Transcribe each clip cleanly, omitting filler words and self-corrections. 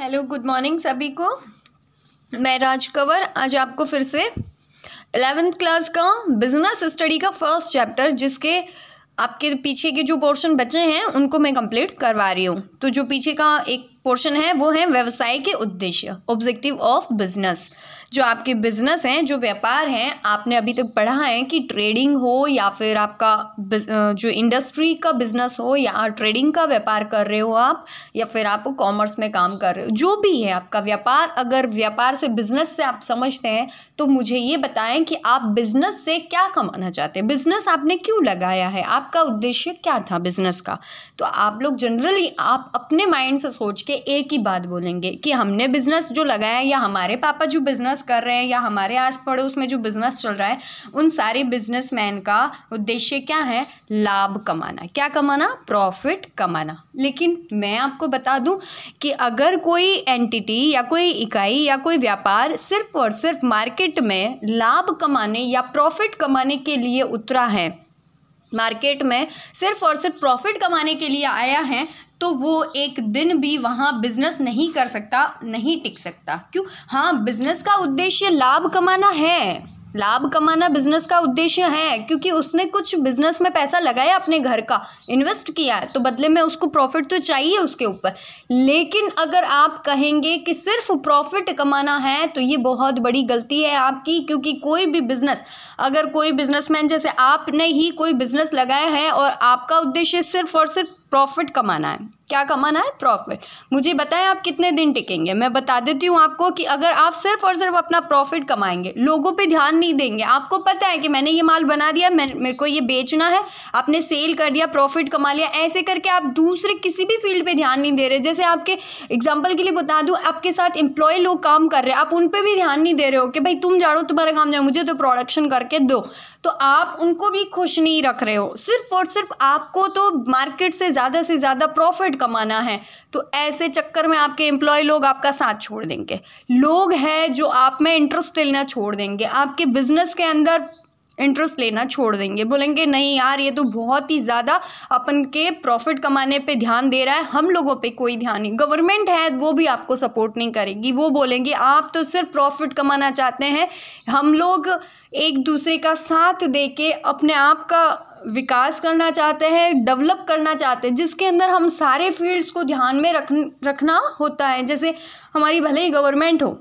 Hello, good morning सभी को। मैं राज कंवर आज आपको फिर से 11th क्लास का बिजनेस स्टडी का फर्स्ट चैप्टर, जिसके आपके पीछे के जो पोर्शन बचे हैं उनको मैं कंप्लीट करवा रही हूँ। तो जो पीछे का एक पोर्शन है वो है व्यवसाय के उद्देश्य, ऑब्जेक्टिव ऑफ बिजनेस। जो आपके बिजनेस हैं, जो व्यापार हैं, आपने अभी तक पढ़ा है कि ट्रेडिंग हो या फिर आपका जो इंडस्ट्री का बिजनेस हो या ट्रेडिंग का व्यापार कर रहे हो आप, या फिर आप कॉमर्स में काम कर रहे हो, जो भी है आपका व्यापार। अगर व्यापार से बिजनेस से आप समझते हैं तो मुझे ये बताएं कि आप बिजनेस से क्या कमाना चाहते हैं, बिजनेस आपने क्यों लगाया है, आपका उद्देश्य क्या था बिजनेस का। तो आप लोग जनरली आप अपने माइंड से सोच के एक ही बात बोलेंगे कि हमने बिजनेस जो लगाया है, या हमारे पापा जो बिजनेस कर रहे हैं, या हमारे आस पड़ोस में जो बिजनेस चल रहा है, उन सारे बिजनेसमैन का उद्देश्य क्या है? लाभ कमाना। क्या कमाना? प्रॉफिट कमाना। लेकिन मैं आपको बता दूं कि अगर कोई एंटिटी या कोई इकाई या कोई व्यापार सिर्फ और सिर्फ मार्केट में लाभ कमाने या प्रॉफिट कमाने के लिए उतरा है, मार्केट में सिर्फ और सिर्फ प्रॉफिट कमाने के लिए आया है, तो वो एक दिन भी वहाँ बिजनेस नहीं कर सकता, नहीं टिक सकता। क्यों? हाँ, बिजनेस का उद्देश्य लाभ कमाना है, लाभ कमाना बिजनेस का उद्देश्य है, क्योंकि उसने कुछ बिजनेस में पैसा लगाया, अपने घर का इन्वेस्ट किया है, तो बदले में उसको प्रॉफिट तो चाहिए उसके ऊपर। लेकिन अगर आप कहेंगे कि सिर्फ प्रॉफिट कमाना है, तो ये बहुत बड़ी गलती है आपकी। क्योंकि कोई भी बिजनेस, अगर कोई बिजनेसमैन जैसे आपने ही कोई बिजनेस लगाया है और आपका उद्देश्य सिर्फ और सिर्फ प्रॉफिट कमाना है, क्या कमाना है? प्रॉफिट। मुझे बताएं आप कितने दिन टिकेंगे? मैं बता देती हूँ आपको कि अगर आप सिर्फ और सिर्फ अपना प्रॉफिट कमाएंगे, लोगों पे ध्यान नहीं देंगे, आपको पता है कि मैंने ये माल बना दिया, मेरे को ये बेचना है, आपने सेल कर दिया, प्रॉफिट कमा लिया, ऐसे करके आप दूसरे किसी भी फील्ड पे ध्यान नहीं दे रहे। जैसे आपके एग्जाम्पल के लिए बता दूँ, आपके साथ एम्प्लॉय लोग काम कर रहे हैं, आप उन पर भी ध्यान नहीं दे रहे हो कि भाई तुम जानो, तुम्हारा काम जानो, मुझे तो प्रोडक्शन करके दो, तो आप उनको भी खुश नहीं रख रहे हो। सिर्फ और सिर्फ आपको तो मार्केट से ज़्यादा प्रॉफिट कमाना है, तो ऐसे चक्कर में आपके एम्प्लॉय लोग आपका साथ छोड़ देंगे। लोग हैं जो आप में इंटरेस्ट लेना छोड़ देंगे, आपके बिजनेस के अंदर इंटरेस्ट लेना छोड़ देंगे, बोलेंगे नहीं यार, ये तो बहुत ही ज़्यादा अपन के प्रॉफिट कमाने पे ध्यान दे रहा है, हम लोगों पे कोई ध्यान नहीं। गवर्नमेंट है वो भी आपको सपोर्ट नहीं करेगी, वो बोलेंगे आप तो सिर्फ प्रॉफिट कमाना चाहते हैं, हम लोग एक दूसरे का साथ दे के अपने आप का विकास करना चाहते हैं, डेवलप करना चाहते हैं, जिसके अंदर हम सारे फील्ड्स को ध्यान में रखना होता है। जैसे हमारी भले ही गवर्नमेंट हो,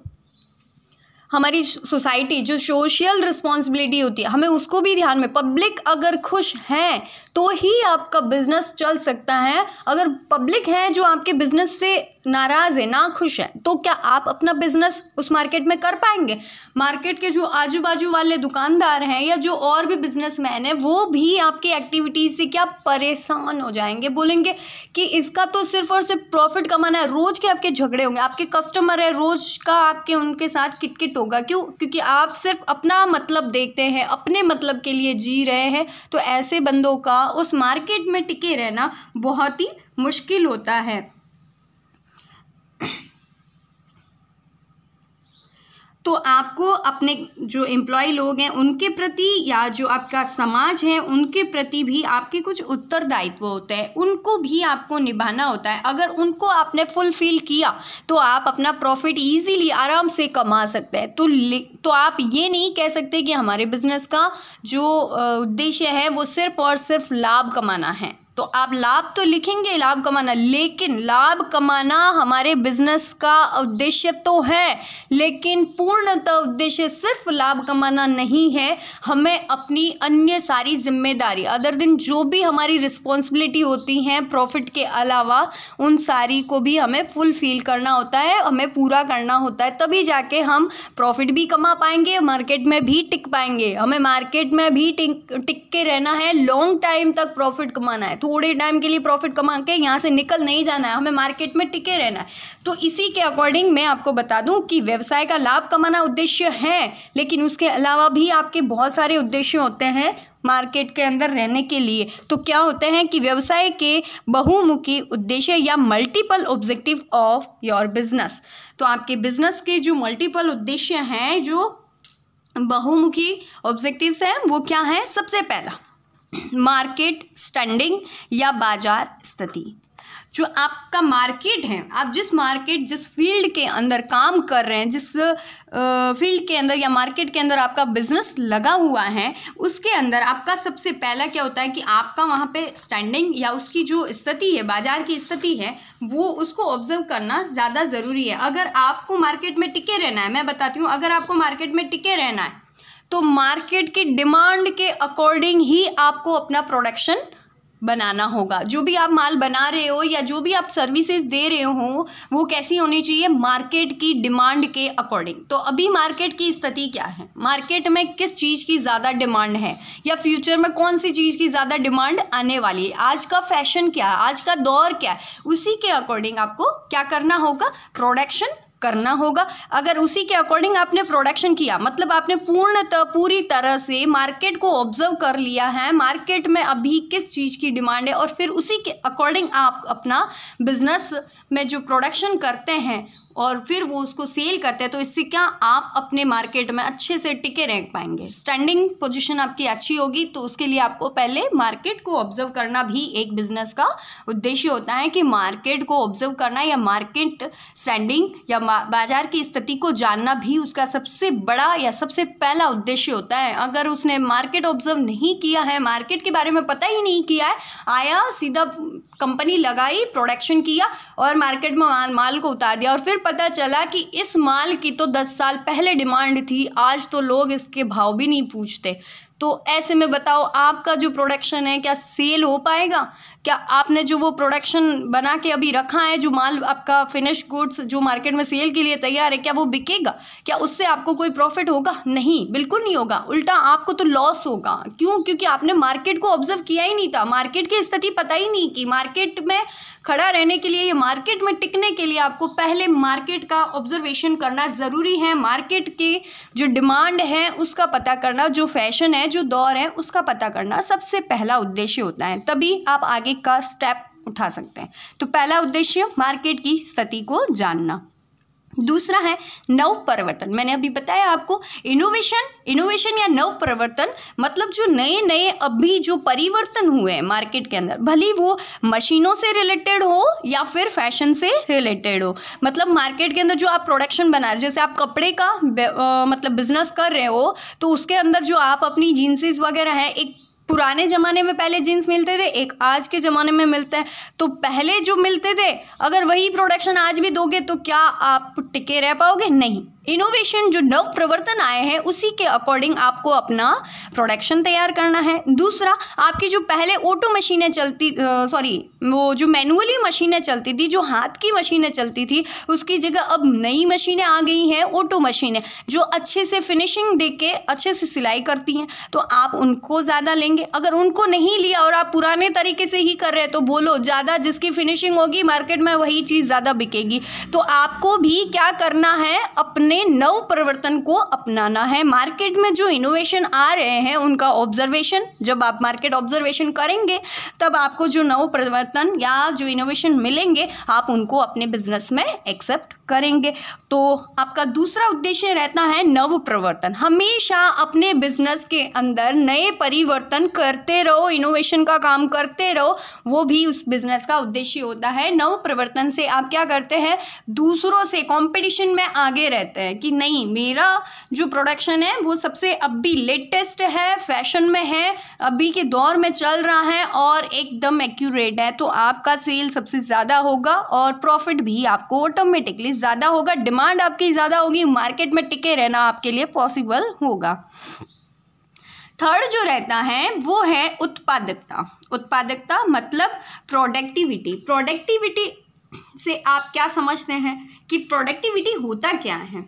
हमारी सोसाइटी जो सोशल रिस्पॉन्सिबिलिटी होती है, हमें उसको भी ध्यान में, पब्लिक अगर खुश है तो ही आपका बिजनेस चल सकता है। अगर पब्लिक है जो आपके बिजनेस से नाराज़ है, ना खुश है, तो क्या आप अपना बिजनेस उस मार्केट में कर पाएंगे? मार्केट के जो आजू बाजू वाले दुकानदार हैं या जो और भी बिजनेसमैन हैं, वो भी आपकी एक्टिविटीज़ से क्या परेशान हो जाएंगे, बोलेंगे कि इसका तो सिर्फ और सिर्फ प्रॉफिट कमाना है। रोज़ के आपके झगड़े होंगे, आपके कस्टमर है, रोज़ का आपके उनके साथ किटकिट होगा। क्यों? क्योंकि आप सिर्फ अपना मतलब देखते हैं, अपने मतलब के लिए जी रहे हैं। तो ऐसे बंदों का उस मार्केट में टिके रहना बहुत ही मुश्किल होता है। तो आपको अपने जो एम्प्लॉय लोग हैं उनके प्रति, या जो आपका समाज है उनके प्रति भी आपके कुछ उत्तरदायित्व होते हैं, उनको भी आपको निभाना होता है। अगर उनको आपने फुलफिल किया तो आप अपना प्रॉफिट इजीली आराम से कमा सकते हैं। तो आप ये नहीं कह सकते कि हमारे बिजनेस का जो उद्देश्य है वो सिर्फ और सिर्फ लाभ कमाना है। तो आप लाभ तो लिखेंगे, लाभ कमाना, लेकिन लाभ कमाना हमारे बिजनेस का उद्देश्य तो है, लेकिन पूर्णतः उद्देश्य सिर्फ लाभ कमाना नहीं है। हमें अपनी अन्य सारी जिम्मेदारी, अदर दिन जो भी हमारी रिस्पॉन्सिबिलिटी होती हैं प्रॉफिट के अलावा, उन सारी को भी हमें फुलफिल करना होता है, हमें पूरा करना होता है। तभी जाके हम प्रॉफिट भी कमा पाएंगे, मार्केट में भी टिक पाएंगे। हमें मार्केट में भी टिक के रहना है, लॉन्ग टाइम तक प्रॉफिट कमाना है, थोड़े टाइम के लिए प्रॉफिट कमा के यहाँ से निकल नहीं जाना है, हमें मार्केट में टिके रहना है। तो इसी के अकॉर्डिंग मैं आपको बता दूं कि व्यवसाय का लाभ कमाना उद्देश्य है, लेकिन उसके अलावा भी आपके बहुत सारे उद्देश्य होते हैं मार्केट के अंदर रहने के लिए। तो क्या होते हैं कि व्यवसाय के बहुमुखी उद्देश्य या multiple objective of your business. तो आपके बिजनेस के जो मल्टीपल उद्देश्य हैं, जो बहुमुखी ऑब्जेक्टिव्स हैं, वो क्या हैं? सबसे पहला, मार्केट स्टैंडिंग या बाजार स्थिति। जो आपका मार्केट है, आप जिस फील्ड के अंदर काम कर रहे हैं, जिस फील्ड के अंदर या मार्केट के अंदर आपका बिजनेस लगा हुआ है, उसके अंदर आपका सबसे पहला क्या होता है कि आपका वहाँ पे स्टैंडिंग या उसकी जो स्थिति है, बाजार की स्थिति है, वो उसको ऑब्जर्व करना ज़्यादा ज़रूरी है। अगर आपको मार्केट में टिके रहना है, मैं बताती हूँ, अगर आपको मार्केट में टिके रहना है तो मार्केट की डिमांड के अकॉर्डिंग ही आपको अपना प्रोडक्शन बनाना होगा। जो भी आप माल बना रहे हो या जो भी आप सर्विसेज दे रहे हो वो कैसी होनी चाहिए, मार्केट की डिमांड के अकॉर्डिंग। तो अभी मार्केट की स्थिति क्या है, मार्केट में किस चीज़ की ज़्यादा डिमांड है या फ्यूचर में कौन सी चीज़ की ज़्यादा डिमांड आने वाली है, आज का फैशन क्या है, आज का दौर क्या है, उसी के अकॉर्डिंग आपको क्या करना होगा, प्रोडक्शन करना होगा। अगर उसी के अकॉर्डिंग आपने प्रोडक्शन किया, मतलब आपने पूरी तरह से मार्केट को ऑब्जर्व कर लिया है, मार्केट में अभी किस चीज़ की डिमांड है, और फिर उसी के अकॉर्डिंग आप अपना बिजनेस में जो प्रोडक्शन करते हैं और फिर वो उसको सेल करते हैं, तो इससे क्या आप अपने मार्केट में अच्छे से टिके रह पाएंगे, स्टैंडिंग पोजीशन आपकी अच्छी होगी। तो उसके लिए आपको पहले मार्केट को ऑब्जर्व करना भी एक बिजनेस का उद्देश्य होता है, कि मार्केट को ऑब्जर्व करना या मार्केट स्टैंडिंग या बाजार की स्थिति को जानना भी उसका सबसे बड़ा या सबसे पहला उद्देश्य होता है। अगर उसने मार्केट ऑब्जर्व नहीं किया है, मार्केट के बारे में पता ही नहीं किया है, आया सीधा कंपनी लगाई, प्रोडक्शन किया और मार्केट में माल को उतार दिया, और फिर पता चला कि इस माल की तो 10 साल पहले डिमांड थी, आज तो लोग इसके भाव भी नहीं पूछते, तो ऐसे में बताओ आपका जो प्रोडक्शन है क्या सेल हो पाएगा? क्या आपने जो वो प्रोडक्शन बना के अभी रखा है, जो माल आपका फिनिश गुड्स जो मार्केट में सेल के लिए तैयार है, क्या वो बिकेगा? क्या उससे आपको कोई प्रॉफिट होगा? नहीं, बिल्कुल नहीं होगा, उल्टा आपको तो लॉस होगा। क्यों? क्योंकि आपने मार्केट को ऑब्जर्व किया ही नहीं था, मार्केट की स्थिति पता ही नहीं की। मार्केट में खड़ा रहने के लिए या मार्केट में टिकने के लिए आपको पहले मार्केट का ऑब्जर्वेशन करना ज़रूरी है, मार्केट की जो डिमांड है उसका पता करना, जो फैशन है, जो दौर है उसका पता करना सबसे पहला उद्देश्य होता है, तभी आप आगे का स्टेप उठा सकते हैं। तो पहला उद्देश्य मार्केट की स्थिति को जानना। दूसरा है नव परिवर्तन। मैंने अभी बताया आपको इनोवेशन या नव परिवर्तन मतलब जो नए नए अभी जो परिवर्तन हुए हैं मार्केट के अंदर, भले वो मशीनों से रिलेटेड हो या फिर फैशन से रिलेटेड हो। मतलब मार्केट के अंदर जो आप प्रोडक्शन बना रहे, जैसे आप कपड़े का मतलब बिजनेस कर रहे हो, तो उसके अंदर जो आप अपनी जीन्सेस वगैरह हैं, एक पुराने ज़माने में पहले जीन्स मिलते थे, एक आज के ज़माने में मिलता है। तो पहले जो मिलते थे अगर वही प्रोडक्शन आज भी दोगे तो क्या आप टिके रह पाओगे? नहीं। इनोवेशन जो नव प्रवर्तन आए हैं उसी के अकॉर्डिंग आपको अपना प्रोडक्शन तैयार करना है। दूसरा, आपकी जो पहले ऑटो मशीनें चलती वो जो मैनुअली मशीनें चलती थी, जो हाथ की मशीनें चलती थी, उसकी जगह अब नई मशीनें आ गई हैं, ऑटो मशीनें, जो अच्छे से फिनिशिंग दे के अच्छे से सिलाई करती हैं, तो आप उनको ज़्यादा लेंगे। अगर उनको नहीं लिया और आप पुराने तरीके से ही कर रहे हैं तो बोलो ज़्यादा जिसकी फिनिशिंग होगी मार्केट में वही चीज़ ज़्यादा बिकेगी। तो आपको भी क्या करना है, अपने नव परिवर्तन को अपनाना है। मार्केट में जो इनोवेशन आ रहे हैं उनका ऑब्जर्वेशन, जब आप मार्केट ऑब्जर्वेशन करेंगे तब आपको जो नव परिवर्तन या जो इनोवेशन मिलेंगे आप उनको अपने बिजनेस में एक्सेप्ट करेंगे। तो आपका दूसरा उद्देश्य रहता है नव परिवर्तन। हमेशा अपने बिजनेस के अंदर नए परिवर्तन करते रहो, इनोवेशन का काम करते रहो, वो भी उस बिजनेस का उद्देश्य होता है। नव परिवर्तन से आप क्या करते हैं, दूसरों से कंपटीशन में आगे रहते हैं कि नहीं, मेरा जो प्रोडक्शन है वो सबसे अभी लेटेस्ट है, फैशन में है, अभी के दौर में चल रहा है और एकदम एक्यूरेट है, तो आपका सेल सबसे ज़्यादा होगा और प्रॉफिट भी आपको ऑटोमेटिकली ज़्यादा होगा, डिमांड आपकी ज़्यादा होगी, मार्केट में टिके रहना आपके लिए पॉसिबल होगा। थर्ड जो रहता है वो है उत्पादकता। उत्पादकता मतलब प्रोडक्टिविटी। प्रोडक्टिविटी से आप क्या समझते हैं कि प्रोडक्टिविटी होता क्या है?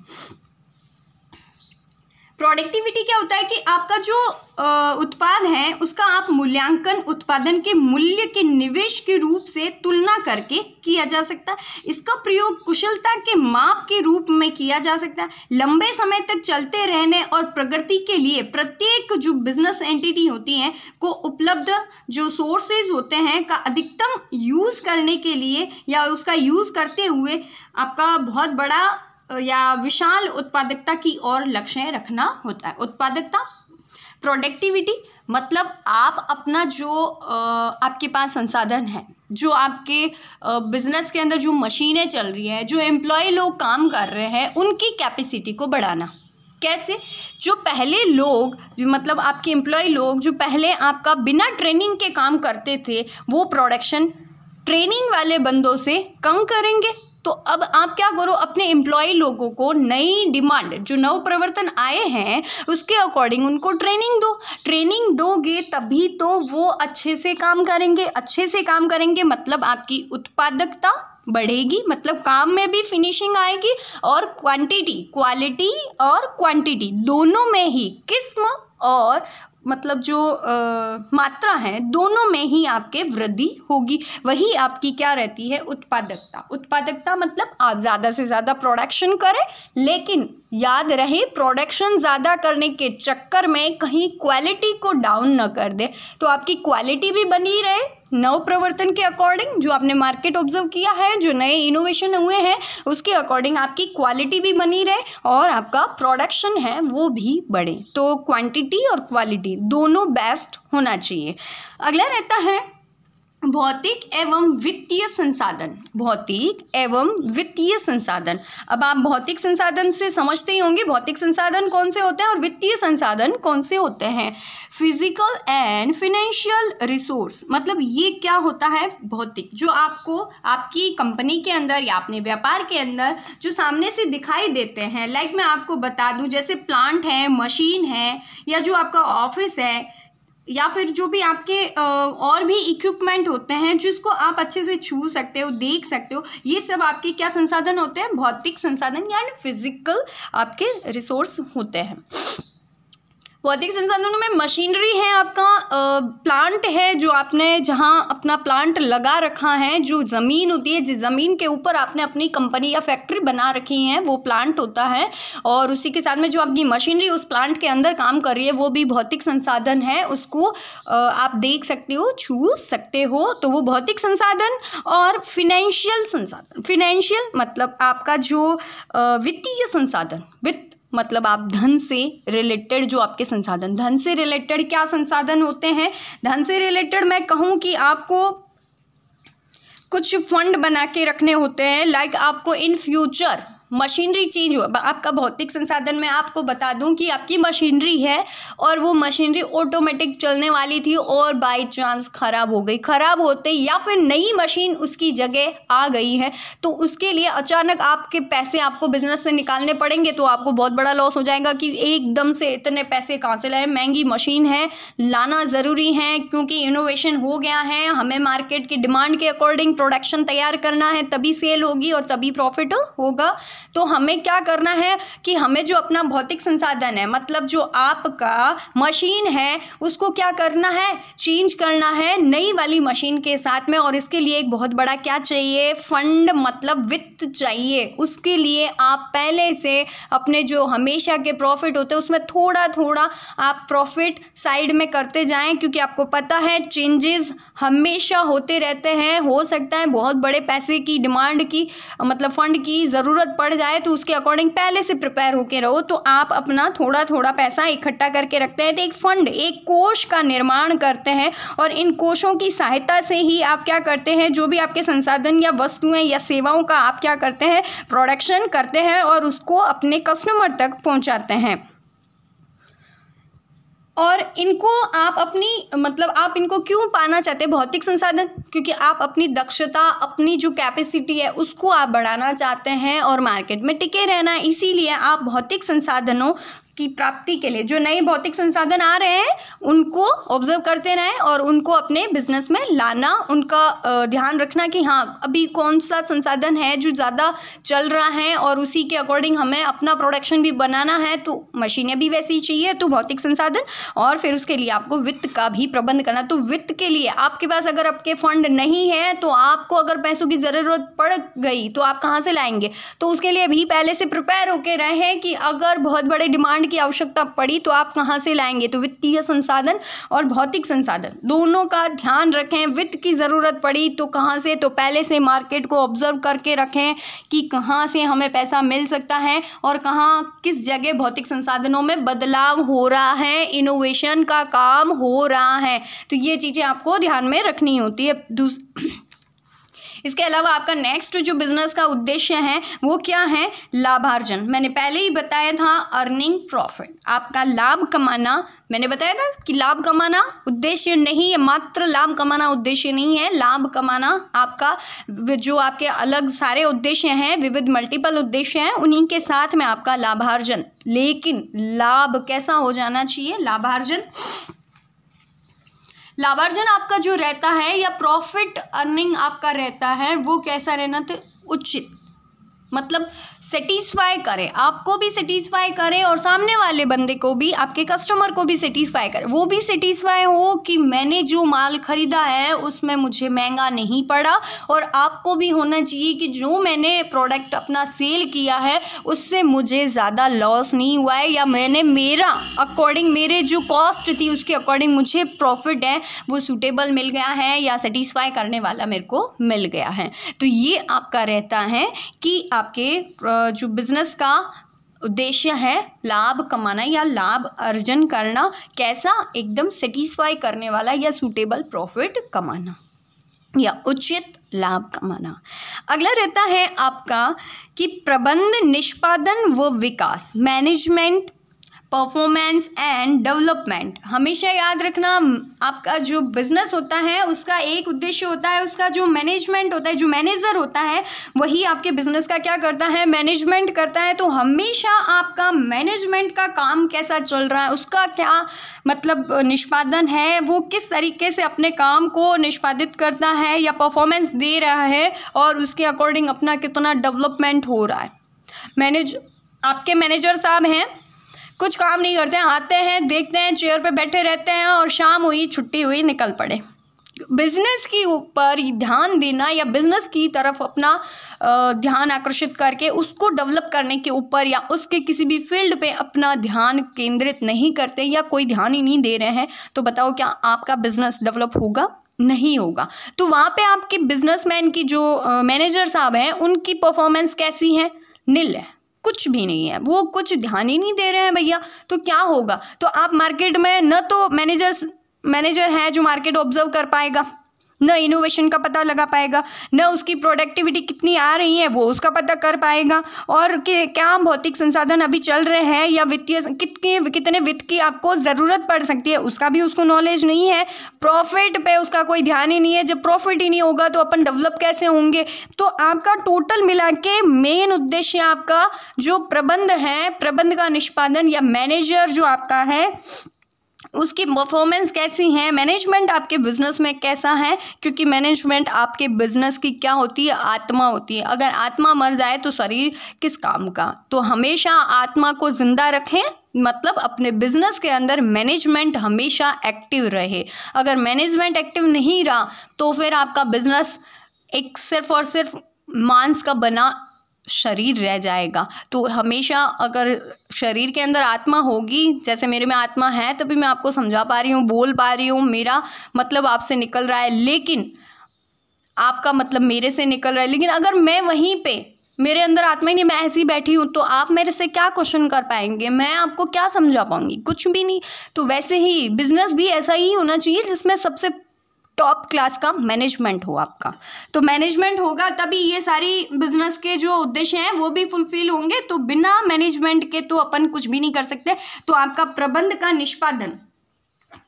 प्रोडक्टिविटी क्या होता है कि आपका जो उत्पाद है उसका आप मूल्यांकन उत्पादन के मूल्य के निवेश के रूप से तुलना करके किया जा सकता है। इसका प्रयोग कुशलता के माप के रूप में किया जा सकता है। लंबे समय तक चलते रहने और प्रगति के लिए प्रत्येक जो बिजनेस एंटिटी होती हैं को उपलब्ध जो सोर्सेज होते हैं का अधिकतम यूज़ करने के लिए या उसका यूज़ करते हुए आपका बहुत बड़ा या विशाल उत्पादकता की ओर लक्ष्य रखना होता है। उत्पादकता प्रोडक्टिविटी मतलब आप अपना जो आपके पास संसाधन है, जो आपके बिजनेस के अंदर जो मशीनें चल रही हैं, जो एम्प्लॉय लोग काम कर रहे हैं, उनकी कैपेसिटी को बढ़ाना। कैसे? जो पहले लोग मतलब आपके एम्प्लॉय लोग जो पहले आपका बिना ट्रेनिंग के काम करते थे, वो प्रोडक्शन ट्रेनिंग वाले बंदों से कम करेंगे। तो अब आप क्या करो, अपने एम्प्लॉय लोगों को नई डिमांड जो नव प्रवर्तन आए हैं उसके अकॉर्डिंग उनको ट्रेनिंग दो। ट्रेनिंग दोगे तभी तो वो अच्छे से काम करेंगे। अच्छे से काम करेंगे मतलब आपकी उत्पादकता बढ़ेगी, मतलब काम में भी फिनिशिंग आएगी और क्वालिटी और क्वांटिटी दोनों में ही, किस्म और मतलब जो मात्रा है दोनों में ही आपके वृद्धि होगी। वही आपकी क्या रहती है? उत्पादकता। उत्पादकता मतलब आप ज़्यादा से ज़्यादा प्रोडक्शन करें, लेकिन याद रहे प्रोडक्शन ज़्यादा करने के चक्कर में कहीं क्वालिटी को डाउन न कर दे, तो आपकी क्वालिटी भी बनी रहे नव प्रवर्तन के अकॉर्डिंग, जो आपने मार्केट ऑब्जर्व किया है, जो नए इनोवेशन हुए हैं उसके अकॉर्डिंग आपकी क्वालिटी भी बनी रहे और आपका प्रोडक्शन है वो भी बढ़े। तो क्वांटिटी और क्वालिटी दोनों बेस्ट होना चाहिए। अगला रहता है भौतिक एवं वित्तीय संसाधन। भौतिक एवं वित्तीय संसाधन। अब आप भौतिक संसाधन से समझते ही होंगे भौतिक संसाधन कौन से होते हैं और वित्तीय संसाधन कौन से होते हैं। फिजिकल एंड फाइनेंशियल रिसोर्स मतलब ये क्या होता है? भौतिक, जो आपको आपकी कंपनी के अंदर या अपने व्यापार के अंदर जो सामने से दिखाई देते हैं। लाइक मैं आपको बता दूं, जैसे प्लांट है, मशीन है, या जो आपका ऑफिस है, या फिर जो भी आपके और भी इक्विपमेंट होते हैं जिसको आप अच्छे से छू सकते हो, देख सकते हो, ये सब आपके क्या संसाधन होते हैं? भौतिक संसाधन या फिजिकल आपके रिसोर्स होते हैं। भौतिक संसाधनों में मशीनरी है, आपका प्लांट है, जो आपने जहाँ अपना प्लांट लगा रखा है, जो ज़मीन होती है, जिस ज़मीन के ऊपर आपने अपनी कंपनी या फैक्ट्री बना रखी है वो प्लांट होता है, और उसी के साथ में जो आपकी मशीनरी उस प्लांट के अंदर काम कर रही है वो भी भौतिक संसाधन है। उसको आप देख सकते हो, छू सकते हो, तो वो भौतिक संसाधन। और फिनेंशियल संसाधन, फिनेंशियल मतलब आपका जो वित्तीय संसाधन, वित्त मतलब आप धन से रिलेटेड जो आपके संसाधन, धन से रिलेटेड क्या संसाधन होते हैं? धन से रिलेटेड मैं कहूँ कि आपको कुछ फंड बना के रखने होते हैं। लाइक आपको इन फ्यूचर मशीनरी चेंज हुआ, आपका भौतिक संसाधन में आपको बता दूं कि आपकी मशीनरी है और वो मशीनरी ऑटोमेटिक चलने वाली थी और बाय चांस ख़राब हो गई। ख़राब होते या फिर नई मशीन उसकी जगह आ गई है, तो उसके लिए अचानक आपके पैसे आपको बिजनेस से निकालने पड़ेंगे, तो आपको बहुत बड़ा लॉस हो जाएगा कि एकदम से इतने पैसे कहाँ से लाए। महंगी मशीन है, लाना ज़रूरी है क्योंकि इनोवेशन हो गया है, हमें मार्केट की डिमांड के अकॉर्डिंग प्रोडक्शन तैयार करना है, तभी सेल होगी और तभी प्रॉफिट होगा। तो हमें क्या करना है कि हमें जो अपना भौतिक संसाधन है, मतलब जो आपका मशीन है, उसको क्या करना है? चेंज करना है नई वाली मशीन के साथ में। और इसके लिए एक बहुत बड़ा क्या चाहिए? फंड मतलब वित्त चाहिए। उसके लिए आप पहले से अपने जो हमेशा के प्रॉफिट होते हैं उसमें थोड़ा थोड़ा आप प्रॉफिट साइड में करते जाएं, क्योंकि आपको पता है चेंजेस हमेशा होते रहते हैं। हो सकता है बहुत बड़े पैसे की डिमांड की मतलब फंड की ज़रूरत पड़ जाए, तो उसके अकॉर्डिंग पहले से प्रिपेयर होके रहो। तो आप अपना थोड़ा थोड़ा पैसा इकट्ठा करके रखते हैं, तो एक फंड, एक कोष का निर्माण करते हैं, और इन कोषों की सहायता से ही आप क्या करते हैं? जो भी आपके संसाधन या वस्तुएं या सेवाओं का आप क्या करते हैं? प्रोडक्शन करते हैं और उसको अपने कस्टमर तक पहुंचाते हैं। और इनको आप अपनी मतलब आप इनको क्यों पाना चाहते हैं? भौतिक संसाधन, क्योंकि आप अपनी दक्षता, अपनी जो कैपेसिटी है उसको आप बढ़ाना चाहते हैं और मार्केट में टिके रहना। इसीलिए आप भौतिक संसाधनों की प्राप्ति के लिए जो नए भौतिक संसाधन आ रहे हैं उनको ऑब्जर्व करते रहें और उनको अपने बिजनेस में लाना, उनका ध्यान रखना कि हाँ अभी कौन सा संसाधन है जो ज़्यादा चल रहा है और उसी के अकॉर्डिंग हमें अपना प्रोडक्शन भी बनाना है, तो मशीनें भी वैसी चाहिए, तो भौतिक संसाधन। और फिर उसके लिए आपको वित्त का भी प्रबंध करना। तो वित्त के लिए आपके पास अगर आपके फंड नहीं है, तो आपको अगर पैसों की ज़रूरत पड़ गई तो आप कहाँ से लाएंगे? तो उसके लिए भी पहले से प्रिपेयर होके रहें कि अगर बहुत बड़े डिमांड डिमांड की आवश्यकता पड़ी तो आप कहाँ से लाएंगे? तो वित्तीय संसाधन और भौतिक संसाधन दोनों का ध्यान रखें। वित्त की ज़रूरत पड़ी तो कहाँ से? तो पहले से मार्केट को ऑब्जर्व करके रखें कि कहाँ से हमें पैसा मिल सकता है और कहाँ किस जगह भौतिक संसाधनों में बदलाव हो रहा है, इनोवेशन का काम हो रहा है। तो ये चीज़ें आपको ध्यान में रखनी होती है। इसके अलावा आपका नेक्स्ट जो बिजनेस का उद्देश्य है वो क्या है? लाभार्जन। मैंने पहले ही बताया था, अर्निंग प्रॉफिट, आपका लाभ कमाना। मैंने बताया था कि लाभ कमाना उद्देश्य नहीं है, मात्र लाभ कमाना उद्देश्य नहीं है। लाभ कमाना आपका जो आपके अलग सारे उद्देश्य हैं, विविध मल्टीपल उद्देश्य हैं, उन्हीं के साथ में आपका लाभार्जन। लेकिन लाभ कैसा हो जाना चाहिए? लाभार्जन आपका जो रहता है या प्रॉफिट अर्निंग आपका रहता है वो कैसा रहना? तो उचित, मतलब सेटिस्फाई करे, आपको भी सेटिस्फाई करे और सामने वाले बंदे को भी, आपके कस्टमर को भी सेटिस्फाई करे। वो भी सेटिस्फाई हो कि मैंने जो माल खरीदा है उसमें मुझे महंगा नहीं पड़ा, और आपको भी होना चाहिए कि जो मैंने प्रोडक्ट अपना सेल किया है उससे मुझे ज़्यादा लॉस नहीं हुआ है, या मैंने मेरा अकॉर्डिंग, मेरे जो कॉस्ट थी उसके अकॉर्डिंग मुझे प्रॉफिट है वो सूटेबल मिल गया है या सेटिस्फाई करने वाला मेरे को मिल गया है। तो ये आपका रहता है कि आपके जो बिजनेस का उद्देश्य है लाभ कमाना या लाभ अर्जन करना, कैसा? एकदम सेटिस्फाई करने वाला या सूटेबल प्रॉफिट कमाना या उचित लाभ कमाना। अगला रहता है आपका कि प्रबंध, निष्पादन व विकास, मैनेजमेंट, परफॉर्मेंस एंड डेवलपमेंट। हमेशा याद रखना, आपका जो बिजनेस होता है उसका एक उद्देश्य होता है, उसका जो मैनेजमेंट होता है, जो मैनेजर होता है वही आपके बिजनेस का क्या करता है? मैनेजमेंट करता है। तो हमेशा आपका मैनेजमेंट का काम कैसा चल रहा है, उसका क्या मतलब निष्पादन है, वो किस तरीके से अपने काम को निष्पादित करता है या परफॉर्मेंस दे रहा है, और उसके अकॉर्डिंग अपना कितना डेवलपमेंट हो रहा है। आपके मैनेजर साहब हैं, कुछ काम नहीं करते हैं, आते हैं, देखते हैं, चेयर पे बैठे रहते हैं और शाम हुई, छुट्टी हुई, निकल पड़े। बिजनेस के ऊपर ध्यान देना या बिजनेस की तरफ अपना ध्यान आकर्षित करके उसको डेवलप करने के ऊपर या उसके किसी भी फील्ड पे अपना ध्यान केंद्रित नहीं करते या कोई ध्यान ही नहीं दे रहे हैं, तो बताओ क्या आपका बिजनेस डेवलप होगा? नहीं होगा। तो वहाँ पे आपके बिजनेसमैन की जो मैनेजर साहब हैं उनकी परफॉर्मेंस कैसी है? नील है, कुछ भी नहीं है, वो कुछ ध्यान ही नहीं दे रहे हैं भैया। तो क्या होगा? तो आप मार्केट में न तो मैनेजर है जो मार्केट ऑब्जर्व कर पाएगा, न इनोवेशन का पता लगा पाएगा, न उसकी प्रोडक्टिविटी कितनी आ रही है वो उसका पता कर पाएगा, और क्या भौतिक संसाधन अभी चल रहे हैं या वित्तीय कितने वित्त की आपको ज़रूरत पड़ सकती है उसका भी उसको नॉलेज नहीं है। प्रॉफिट पे उसका कोई ध्यान ही नहीं है। जब प्रॉफिट ही नहीं होगा तो अपन डेवलप कैसे होंगे? तो आपका टोटल मिला के मेन उद्देश्य आपका जो प्रबंध है, प्रबंध का निष्पादन या मैनेजर जो आपका है उसकी परफॉर्मेंस कैसी है, मैनेजमेंट आपके बिजनेस में कैसा है, क्योंकि मैनेजमेंट आपके बिजनेस की क्या होती है? आत्मा होती है। अगर आत्मा मर जाए तो शरीर किस काम का? तो हमेशा आत्मा को जिंदा रखें, मतलब अपने बिजनेस के अंदर मैनेजमेंट हमेशा एक्टिव रहे। अगर मैनेजमेंट एक्टिव नहीं रहा तो फिर आपका बिजनेस एक सिर्फ और सिर्फ मांस का बना शरीर रह जाएगा। तो हमेशा अगर शरीर के अंदर आत्मा होगी, जैसे मेरे में आत्मा है तभी मैं आपको समझा पा रही हूँ, बोल पा रही हूँ, मेरा मतलब आपसे निकल रहा है, लेकिन आपका मतलब मेरे से निकल रहा है। लेकिन अगर मैं वहीं पे मेरे अंदर आत्मा ही नहीं, मैं ऐसी बैठी हूँ, तो आप मेरे से क्या क्वेश्चन कर पाएंगे? मैं आपको क्या समझा पाऊंगी? कुछ भी नहीं। तो वैसे ही बिजनेस भी ऐसा ही होना चाहिए जिसमें सबसे टॉप क्लास का मैनेजमेंट हो आपका। तो मैनेजमेंट होगा तभी ये सारी बिजनेस के जो उद्देश्य हैं वो भी फुलफिल होंगे। तो बिना मैनेजमेंट के तो अपन कुछ भी नहीं कर सकते। तो आपका प्रबंध का निष्पादन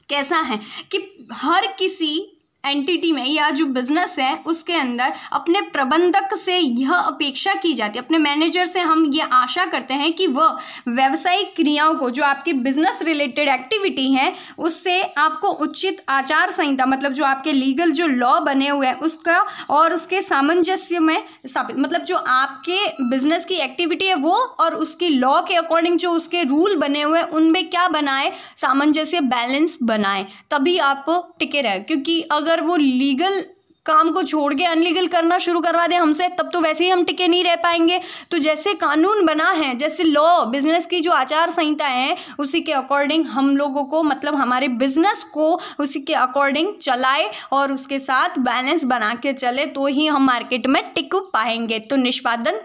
कैसा है कि हर किसी एंटिटी में या जो बिजनेस है उसके अंदर अपने प्रबंधक से यह अपेक्षा की जाती है, अपने मैनेजर से हम ये आशा करते हैं कि वह व्यावसायिक क्रियाओं को, जो आपकी बिजनेस रिलेटेड एक्टिविटी है, उससे आपको उचित आचार संहिता, मतलब जो आपके लीगल जो लॉ बने हुए हैं उसका और उसके सामंजस्य में स्थापित, मतलब जो आपके बिजनेस की एक्टिविटी है वो और उसकी लॉ के अकॉर्डिंग जो उसके रूल बने हुए हैं उनमें क्या बनाए? सामंजस्य, बैलेंस बनाए, तभी आप टिके रहे। क्योंकि अगर वो लीगल काम को छोड़ के अनलीगल करना शुरू करवा दें हमसे, तब तो वैसे ही हम टिके नहीं रह पाएंगे। तो जैसे कानून बना है, जैसे लॉ, बिजनेस की जो आचार संहिता है, उसी के अकॉर्डिंग हम लोगों को, मतलब हमारे बिजनेस को उसी के अकॉर्डिंग चलाए और उसके साथ बैलेंस बना के चले, तो ही हम मार्केट में टिक पाएंगे। तो निष्पादन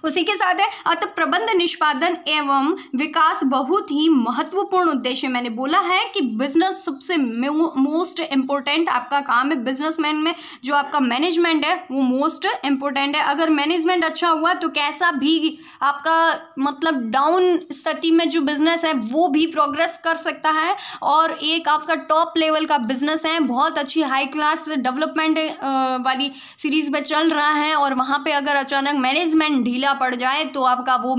उसी के साथ है। अतः प्रबंध, निष्पादन एवं विकास बहुत ही महत्वपूर्ण उद्देश्य। मैंने बोला है कि बिजनेस सबसे मोस्ट इम्पोर्टेंट आपका काम है। बिजनेसमैन में जो आपका मैनेजमेंट है वो मोस्ट इम्पोर्टेंट है। अगर मैनेजमेंट अच्छा हुआ तो कैसा भी आपका मतलब डाउन स्थिति में जो बिजनेस है वो भी प्रोग्रेस कर सकता है। और एक आपका टॉप लेवल का बिजनेस है, बहुत अच्छी हाई क्लास डेवलपमेंट वाली सीरीज में चल रहा है, और वहाँ पे अगर अचानक मैनेजमेंट ढीला पड़ जाए तो आपका वो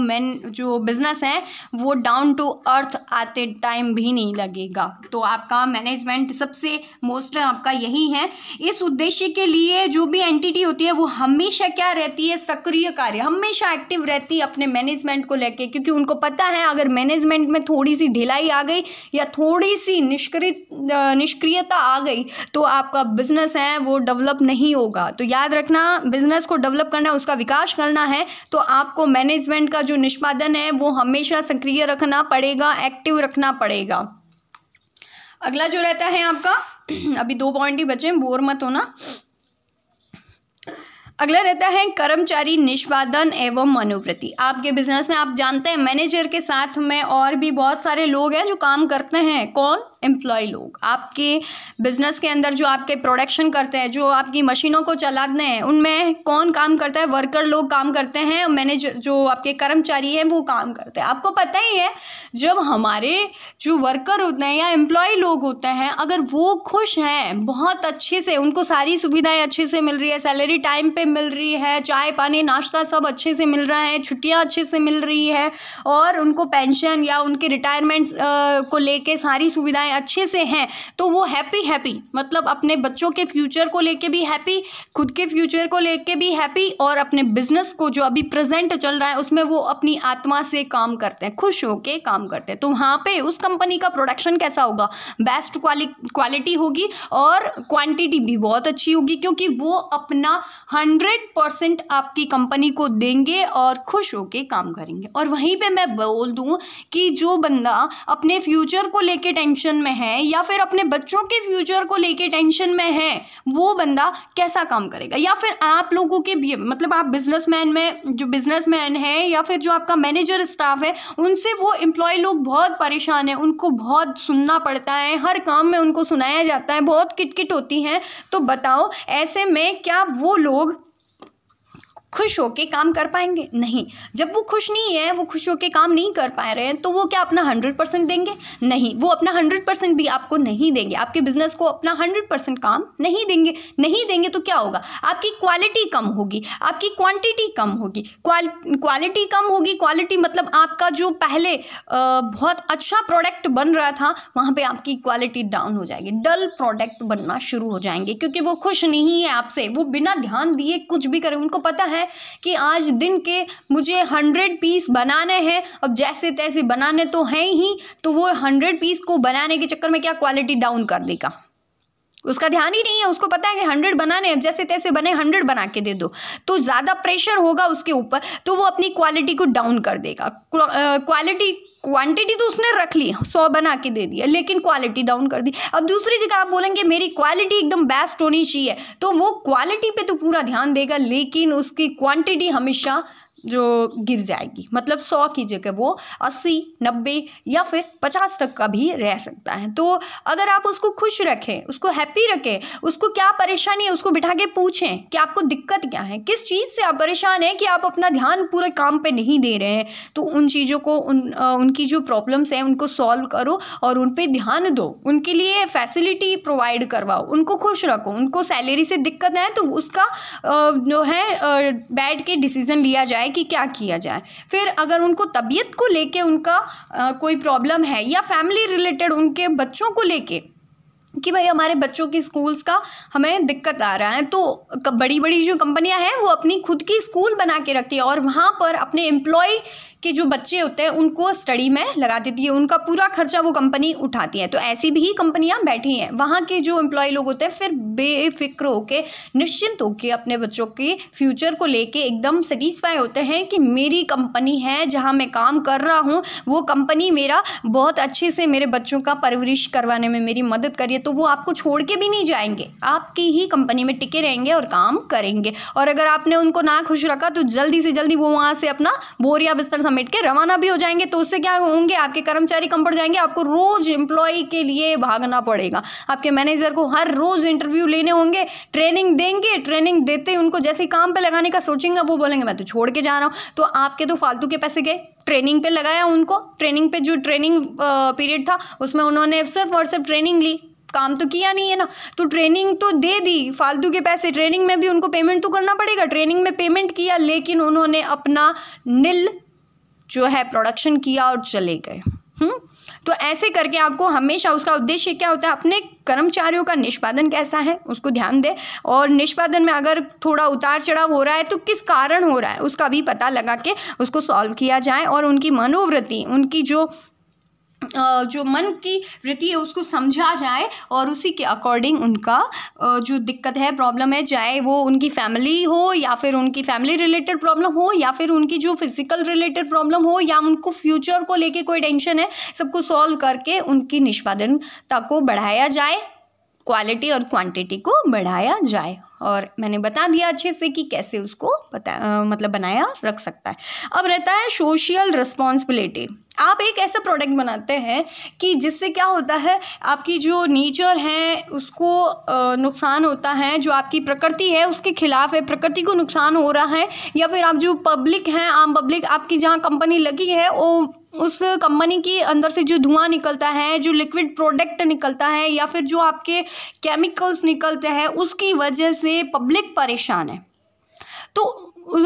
जो बिजनेस है वो डाउन टू अर्थ आते टाइम भी नहीं लगेगा। तो आपका मैनेजमेंट सबसे मोस्ट आपका यही है। इस उद्देश्य के लिए जो भी एंटिटी होती है वो हमेशा क्या रहती है, सक्रिय कार्य, हमेशा एक्टिव रहती है अपने मैनेजमेंट को लेके, क्योंकि उनको पता है अगर मैनेजमेंट में थोड़ी सी ढिलाई आ गई या थोड़ी सी निष्क्रियता आ गई तो आपका बिजनेस है वो डेवलप नहीं होगा। तो याद रखना, बिजनेस को डेवलप करना है, उसका विकास करना है, तो आपको मैनेजमेंट का जो निष्पादन है वो हमेशा सक्रिय रखना पड़ेगा, एक्टिव रखना पड़ेगा। अगला जो रहता है आपका, अभी 2 पॉइंट ही बचे, बोर मत होना। अगला रहता है कर्मचारी निष्पादन एवं मनोवृत्ति। आपके बिजनेस में आप जानते हैं मैनेजर के साथ में और भी बहुत सारे लोग हैं जो काम करते हैं। कौन? एम्प्लॉय लोग। आपके बिजनेस के अंदर जो आपके प्रोडक्शन करते हैं, जो आपकी मशीनों को चलाते हैं, उनमें कौन काम करता है? वर्कर लोग काम करते हैं, मैनेजर जो आपके कर्मचारी हैं वो काम करते हैं। आपको पता ही है जब हमारे जो वर्कर होते हैं या एम्प्लॉय लोग होते हैं, अगर वो खुश हैं, बहुत अच्छे से उनको सारी सुविधाएं अच्छे से मिल रही है, सैलरी टाइम पे मिल रही है, चाय पानी नाश्ता सब अच्छे से मिल रहा है, छुट्टियां अच्छे से मिल रही है, और उनको पेंशन या उनके रिटायरमेंट को लेके सारी सुविधाएं अच्छे से हैं, तो वो हैप्पी मतलब अपने बच्चों के फ्यूचर को लेके भी हैप्पी, खुद के फ्यूचर को लेके भी हैप्पी, और अपने बिजनेस को जो अभी प्रेजेंट चल रहा है उसमें वो अपनी आत्मा से काम करते हैं, खुश होके काम करते हैं। तो वहाँ पे उस कंपनी का प्रोडक्शन कैसा होगा? बेस्ट क्वालिटी होगी और क्वांटिटी भी बहुत अच्छी होगी, क्योंकि वो अपना 100% आपकी कंपनी को देंगे और खुश होके काम करेंगे। और वहीं पे मैं बोल दूं कि जो बंदा अपने फ्यूचर को लेके टेंशन में है या फिर अपने बच्चों के फ्यूचर को लेके टेंशन में है, वो बंदा कैसा काम करेगा? या फिर आप लोगों के भी मतलब आप बिजनेसमैन में जो बिजनेसमैन है या फिर जो आपका मैनेजर स्टाफ है, उनसे वो एम्प्लॉय लोग बहुत परेशान हैं, उनको बहुत सुनना पड़ता है, हर काम में उनको सुनाया जाता है, बहुत किटकिट होती हैं। तो बताओ ऐसे में क्या वो लोग खुश होके काम कर पाएंगे? नहीं। जब वो खुश नहीं है, वो खुश होके काम नहीं कर पा रहे हैं, तो वो क्या अपना 100% देंगे? नहीं, वो अपना 100% भी आपको नहीं देंगे, आपके बिजनेस को अपना 100% काम नहीं देंगे। तो क्या होगा? आपकी क्वालिटी कम होगी, आपकी क्वांटिटी कम होगी। क्वालिटी कम होगी, क्वालिटी मतलब आपका जो पहले बहुत अच्छा प्रोडक्ट बन रहा था वहाँ पे आपकी क्वालिटी डाउन हो जाएगी, डल प्रोडक्ट बनना शुरू हो जाएंगे, क्योंकि वो खुश नहीं है आपसे, वो बिना ध्यान दिए कुछ भी करे। उनको पता है कि आज दिन के मुझे 100 पीस बनाने हैं, अब जैसे तैसे बनाने तो हैं ही, तो वो 100 पीस को बनाने के चक्कर में क्या क्वालिटी डाउन कर देगा, उसका ध्यान ही नहीं है। उसको पता है कि 100 बनाने हैं, जैसे तैसे बने 100 बना के दे दो, तो ज़्यादा प्रेशर होगा उसके ऊपर, तो वो अपनी क्वालिटी को डाउन कर देगा। क्वांटिटी तो उसने रख ली, 100 बना के दे दिया, लेकिन क्वालिटी डाउन कर दी। अब दूसरी जगह आप बोलेंगे मेरी क्वालिटी एकदम बेस्ट होनी चाहिए, तो वो क्वालिटी पे तो पूरा ध्यान देगा, लेकिन उसकी क्वांटिटी हमेशा जो गिर जाएगी, मतलब 100 की जगह वो 80, 90 या फिर 50 तक का भी रह सकता है। तो अगर आप उसको खुश रखें, उसको हैप्पी रखें, उसको क्या परेशानी है उसको बिठा के पूछें कि आपको दिक्कत क्या है, किस चीज़ से आप परेशान हैं कि आप अपना ध्यान पूरे काम पे नहीं दे रहे हैं, तो उन चीज़ों को उनकी जो प्रॉब्लम्स हैं उनको सॉल्व करो और उन पर ध्यान दो, उनके लिए फैसिलिटी प्रोवाइड करवाओ, उनको खुश रखो। उनको सैलरी से दिक्कत है तो उसका जो है बैठ के डिसीजन लिया जाए कि क्या किया जाए। फिर अगर उनको तबीयत को लेके उनका कोई प्रॉब्लम है या फैमिली रिलेटेड उनके बच्चों को लेके कि भाई हमारे बच्चों की स्कूल्स का हमें दिक्कत आ रहा है, तो बड़ी बड़ी जो कंपनियां हैं वो अपनी खुद की स्कूल बना के रखती है और वहाँ पर अपने एम्प्लॉय के जो बच्चे होते हैं उनको स्टडी में लगा देती है, उनका पूरा खर्चा वो कंपनी उठाती है। तो ऐसी भी कंपनियां बैठी हैं, वहाँ के जो एम्प्लॉय लोग होते हैं फिर बेफिक्र होके, निश्चिंत होके अपने बच्चों के फ्यूचर को लेके एकदम सेटिस्फाई होते हैं कि मेरी कंपनी है जहाँ मैं काम कर रहा हूँ, वो कंपनी मेरा बहुत अच्छे से मेरे बच्चों का परवरिश करवाने में मेरी मदद करिए, तो वो आपको छोड़ के भी नहीं जाएंगे, आपकी ही कंपनी में टिके रहेंगे और काम करेंगे। और अगर आपने उनको ना खुश रखा तो जल्दी से जल्दी वो वहाँ से अपना बोरिया बिस्तर समेट के रवाना भी हो जाएंगे। तो उससे क्या होंगे, आपके कर्मचारी कम पड़ जाएंगे, आपको रोज एम्प्लॉय के लिए भागना पड़ेगा, आपके मैनेजर को हर रोज इंटरव्यू लेने होंगे, ट्रेनिंग देंगे, ट्रेनिंग देते उनको जैसे ही काम पे लगाने का सोचेंगे वो बोलेंगे मैं तो छोड़ के जा रहा हूँ। तो आपके तो फालतू के पैसे गए, ट्रेनिंग पे लगाया उनको, ट्रेनिंग पे जो ट्रेनिंग पीरियड था उसमें उन्होंने सिर्फ और सिर्फ ट्रेनिंग ली, काम तो किया नहीं है ना, तो ट्रेनिंग तो दे दी, फालतू के पैसे, ट्रेनिंग में भी उनको पेमेंट तो करना पड़ेगा, ट्रेनिंग में पेमेंट किया लेकिन उन्होंने अपना नील जो है प्रोडक्शन किया और चले गए। तो ऐसे करके आपको हमेशा उसका उद्देश्य क्या होता है, अपने कर्मचारियों का निष्पादन कैसा है उसको ध्यान दें, और निष्पादन में अगर थोड़ा उतार चढ़ाव हो रहा है तो किस कारण हो रहा है उसका भी पता लगा के उसको सॉल्व किया जाए, और उनकी मनोवृत्ति, उनकी जो मन की वृत्ति है उसको समझा जाए और उसी के अकॉर्डिंग उनका जो दिक्कत है, प्रॉब्लम है, चाहे वो उनकी फैमिली हो या फिर उनकी फैमिली रिलेटेड प्रॉब्लम हो या फिर उनकी जो फिजिकल रिलेटेड प्रॉब्लम हो या उनको फ्यूचर को लेके कोई टेंशन है, सबको सॉल्व करके उनकी निष्पादनता को बढ़ाया जाए, क्वालिटी और क्वांटिटी को बढ़ाया जाए। और मैंने बता दिया अच्छे से कि कैसे उसको मतलब बनाया रख सकता है। अब रहता है सोशल रिस्पॉन्सिबिलिटी। आप एक ऐसा प्रोडक्ट बनाते हैं कि जिससे क्या होता है, आपकी जो नेचर है उसको नुकसान होता है, जो आपकी प्रकृति है उसके खिलाफ है, प्रकृति को नुकसान हो रहा है, या फिर आप जो पब्लिक हैं, आम पब्लिक, आपकी जहाँ कंपनी लगी है वो उस कंपनी के अंदर से जो धुआं निकलता है, जो लिक्विड प्रोडक्ट निकलता है या फिर जो आपके केमिकल्स निकलते हैं उसकी वजह से पब्लिक परेशान है। तो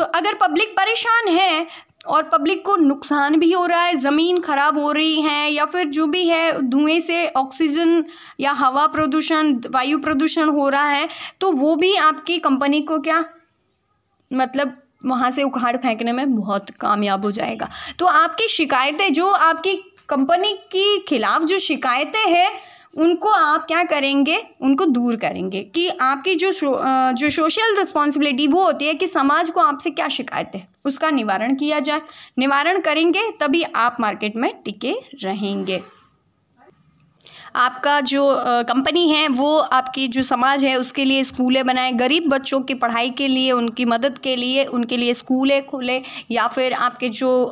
अगर पब्लिक परेशान है और पब्लिक को नुकसान भी हो रहा है, ज़मीन ख़राब हो रही है या फिर जो भी है धुएं से ऑक्सीजन या हवा प्रदूषण, वायु प्रदूषण हो रहा है, तो वो भी आपकी कंपनी को क्या मतलब वहाँ से उखाड़ फेंकने में बहुत कामयाब हो जाएगा। तो आपकी शिकायतें, जो आपकी कंपनी के खिलाफ जो शिकायतें हैं उनको आप क्या करेंगे, उनको दूर करेंगे। कि आपकी जो सोशल रिस्पॉन्सिबिलिटी वो होती है कि समाज को आपसे क्या शिकायत है उसका निवारण किया जाए, निवारण करेंगे तभी आप मार्केट में टिके रहेंगे। आपका जो कंपनी है वो आपकी जो समाज है उसके लिए स्कूलें बनाए, गरीब बच्चों की पढ़ाई के लिए, उनकी मदद के लिए उनके लिए स्कूलें खोले, या फिर आपके जो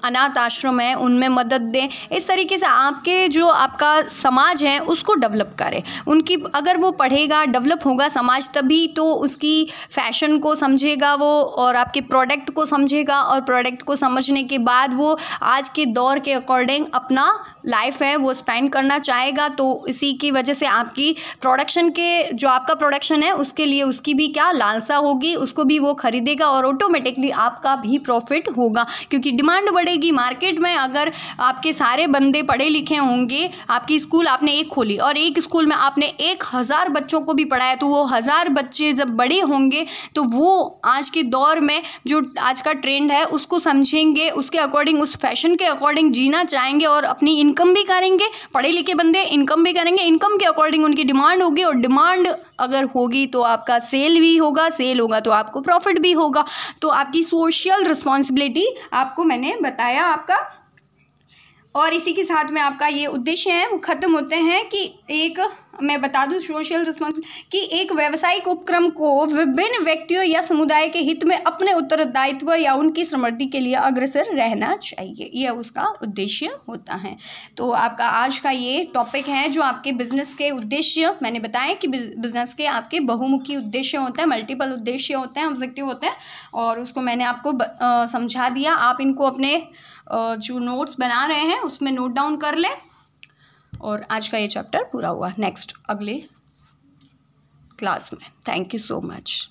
अनाथ आश्रम है उनमें मदद दें। इस तरीके से आपके जो आपका समाज है उसको डेवलप करें। उनकी अगर वो पढ़ेगा, डेवलप होगा समाज, तभी तो उसकी फैशन को समझेगा वो और आपके प्रोडक्ट को समझेगा, और प्रोडक्ट को समझने के बाद वो आज के दौर के अकॉर्डिंग अपना लाइफ है वो स्पेंड करना चाहेगा। तो इसी की वजह से आपकी प्रोडक्शन के जो आपका प्रोडक्शन है उसके लिए उसकी भी क्या लालसा होगी, उसको भी वो खरीदेगा और ऑटोमेटिकली आपका भी प्रॉफिट होगा, क्योंकि डिमांड बढ़ेगी मार्केट में। अगर आपके सारे बंदे पढ़े लिखे होंगे, आपकी स्कूल आपने एक खोली और एक स्कूल में आपने 1000 बच्चों को भी पढ़ाया, तो वो 1000 बच्चे जब बड़े होंगे तो वो आज के दौर में जो आज का ट्रेंड है उसको समझेंगे, उसके अकॉर्डिंग, उस फैशन के अकॉर्डिंग जीना चाहेंगे और अपनी इनकम भी करेंगे। पढ़े लिखे बंदे इनकम भी करेंगे, इनकम के अकॉर्डिंग उनकी डिमांड होगी, और डिमांड अगर होगी तो आपका सेल भी होगा, सेल होगा तो आपको प्रॉफिट भी होगा। तो आपकी सोशल रिस्पॉन्सिबिलिटी आपको मैंने बताया आपका, और इसी के साथ में आपका ये उद्देश्य है वो ख़त्म होते हैं कि एक मैं बता दूं सोशल रिस्पॉन्सिबिलिटी कि एक व्यावसायिक उपक्रम को विभिन्न व्यक्तियों या समुदाय के हित में अपने उत्तरदायित्व या उनकी समृद्धि के लिए अग्रसर रहना चाहिए, यह उसका उद्देश्य होता है। तो आपका आज का ये टॉपिक है जो आपके बिजनेस के उद्देश्य मैंने बताया कि बिजनेस के आपके बहुमुखी उद्देश्य होते हैं, मल्टीपल उद्देश्य होते हैं, ऑब्जेक्टिव होते हैं, और उसको मैंने आपको समझा दिया। आप इनको अपने जो नोट्स बना रहे हैं उसमें नोट डाउन कर लें, और आज का ये चैप्टर पूरा हुआ। नेक्स्ट अगले क्लास में। Thank you so much.